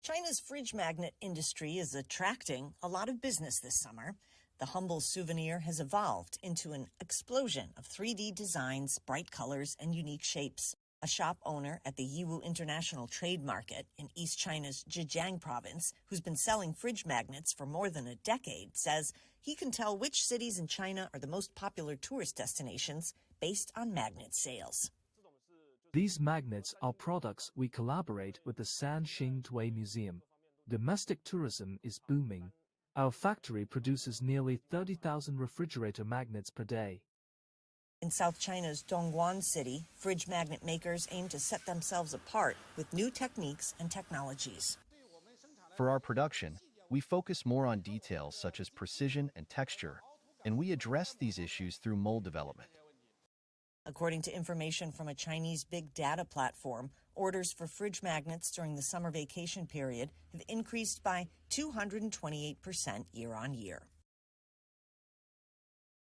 China's fridge magnet industry is attracting a lot of business this summer. The humble souvenir has evolved into an explosion of 3D designs, bright colors, and unique shapes. A shop owner at the Yiwu International Trade Market in East China's Zhejiang province, who's been selling fridge magnets for more than a decade, says he can tell which cities in China are the most popular tourist destinations based on magnet sales. These magnets are products we collaborate with the Sanxing Toy Museum. Domestic tourism is booming. Our factory produces nearly 30,000 refrigerator magnets per day. In South China's Dongguan city, fridge magnet makers aim to set themselves apart with new techniques and technologies. For our production, we focus more on details such as precision and texture, and we address these issues through mold development. According to information from a Chinese big data platform, orders for fridge magnets during the summer vacation period have increased by 228% year on year.